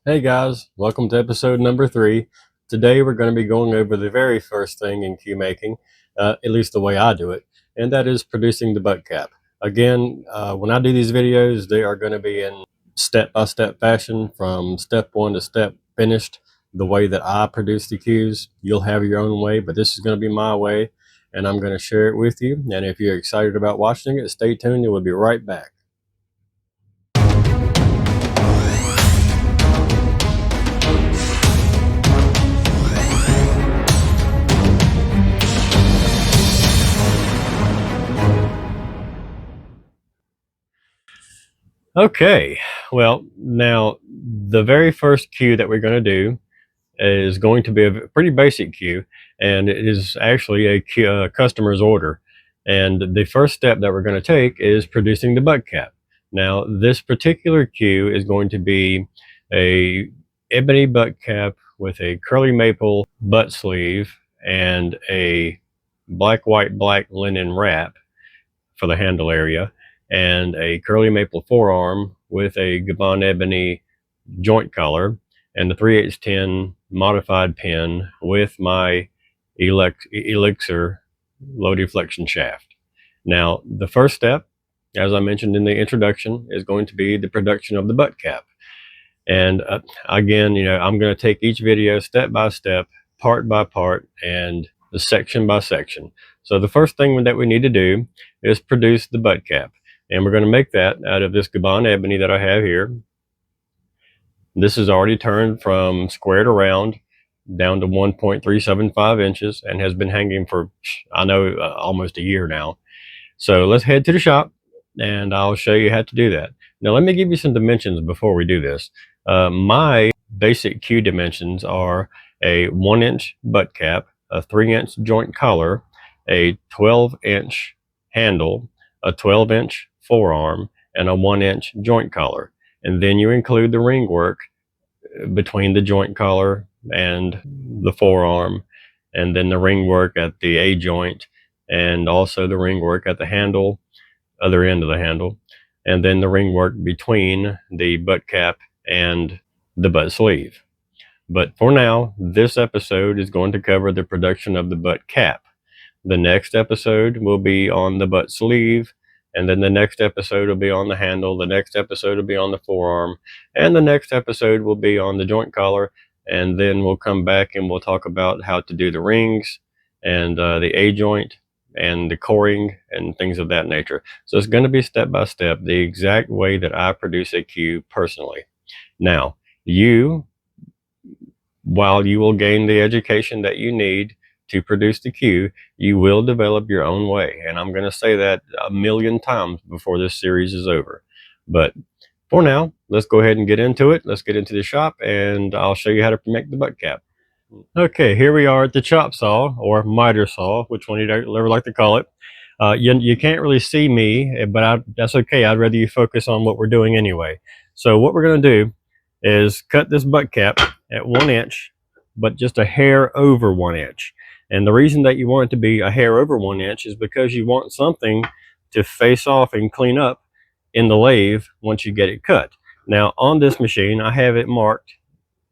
Hey guys, welcome to episode number 3. Today we're going to be going over the very first thing in cue making, at least the way I do it, and that is producing the butt cap. Again, when I do these videos, they are going to be in step-by-step fashion from step 1 to step finished. The way that I produce the cues, you'll have your own way, but this is going to be my way, and I'm going to share it with you. And if you're excited about watching it, stay tuned and we'll be right back. Okay, well, now the very first cue that we're going to do is going to be a pretty basic cue, and it is actually a customer's order. And the first step that we're going to take is producing the butt cap. Now, this particular cue is going to be a ebony butt cap with a curly maple butt sleeve and a black, white, black linen wrap for the handle area, and a curly maple forearm with a Gabon ebony joint collar, and the 3/810 modified pin with my Elixir low deflection shaft. Now, the first step, as I mentioned in the introduction, is going to be the production of the butt cap. And again, I'm going to take each video step by step, part by part, and the section by section. So the first thing that we need to do is produce the butt cap. And we're going to make that out of this Gabon ebony that I have here. This is already turned from squared around down to 1.375 inches and has been hanging for, I know, almost a year now. So let's head to the shop and I'll show you how to do that. Now let me give you some dimensions before we do this. My basic cue dimensions are a 1-inch butt cap, a 3-inch joint collar, a 12-inch handle, a 12-inch forearm, and a 1-inch joint collar. And then you include the ring work between the joint collar and the forearm, and then the ring work at the A joint, and also the ring work at the handle, other end of the handle, and then the ring work between the butt cap and the butt sleeve. But for now, this episode is going to cover the production of the butt cap. The next episode will be on the butt sleeve, and then the next episode will be on the handle, the next episode will be on the forearm, and the next episode will be on the joint collar, and then we'll come back and we'll talk about how to do the rings and the A joint and the coring and things of that nature. So it's going to be step by step, the exact way that I produce a cue personally. Now, while you will gain the education that you need to produce the cue, you will develop your own way. And I'm going to say that a million times before this series is over. But for now, let's go ahead and get into it. Let's get into the shop and I'll show you how to make the butt cap. Okay, here we are at the chop saw, or miter saw, which one you'd ever like to call it. You can't really see me, but that's okay. I'd rather you focus on what we're doing anyway. So what we're going to do is cut this butt cap at 1 inch, but just a hair over 1 inch. And the reason that you want it to be a hair over 1 inch is because you want something to face off and clean up in the lathe once you get it cut. Now on this machine, I have it marked.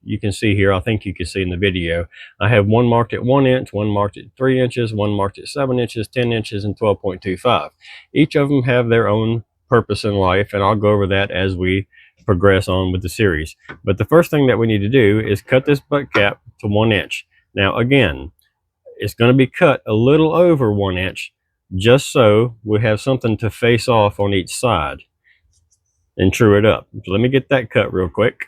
You can see here, I think you can see in the video, I have one marked at 1 inch, one marked at 3 inches, one marked at 7 inches, 10 inches, and 12.25. Each of them have their own purpose in life, and I'll go over that as we progress on with the series. But the first thing that we need to do is cut this butt cap to 1 inch. Now again, it's going to be cut a little over 1 inch, just so we have something to face off on each side and true it up. So let me get that cut real quick.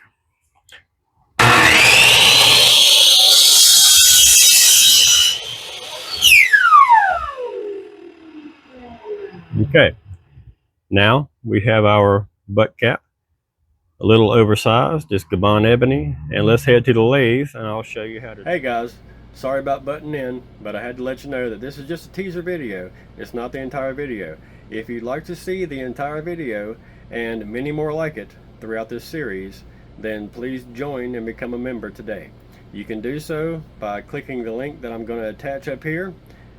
Okay, now we have our butt cap, a little oversized, just Gabon ebony, and let's head to the lathe and I'll show you how to. Hey guys, sorry about butting in, but I had to let you know that this is just a teaser video. It's not the entire video. If you'd like to see the entire video and many more like it throughout this series, then please join and become a member today. You can do so by clicking the link that I'm going to attach up here,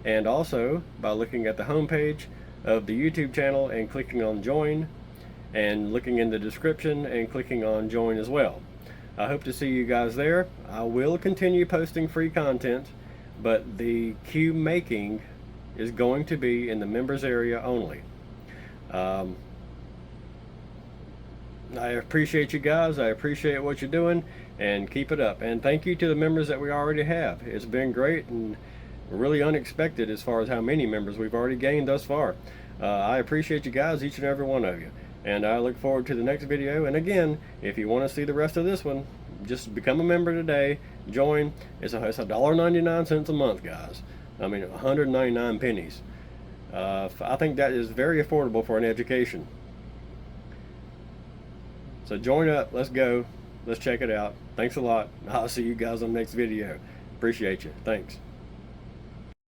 and also by looking at the home page of the YouTube channel and clicking on join, and looking in the description and clicking on join as well. I hope to see you guys there. I will continue posting free content, but the queue making is going to be in the members area only. I appreciate you guys. I appreciate what you're doing, and keep it up. And thank you to the members that we already have. It's been great and really unexpected as far as how many members we've already gained thus far. I appreciate you guys, each and every one of you. And I look forward to the next video. And again, if you want to see the rest of this one, just become a member today. Join. It's $1.99 a month, guys. I mean, 199 pennies. I think that is very affordable for an education. So join up. Let's go. Let's check it out. Thanks a lot. I'll see you guys on the next video. Appreciate you. Thanks.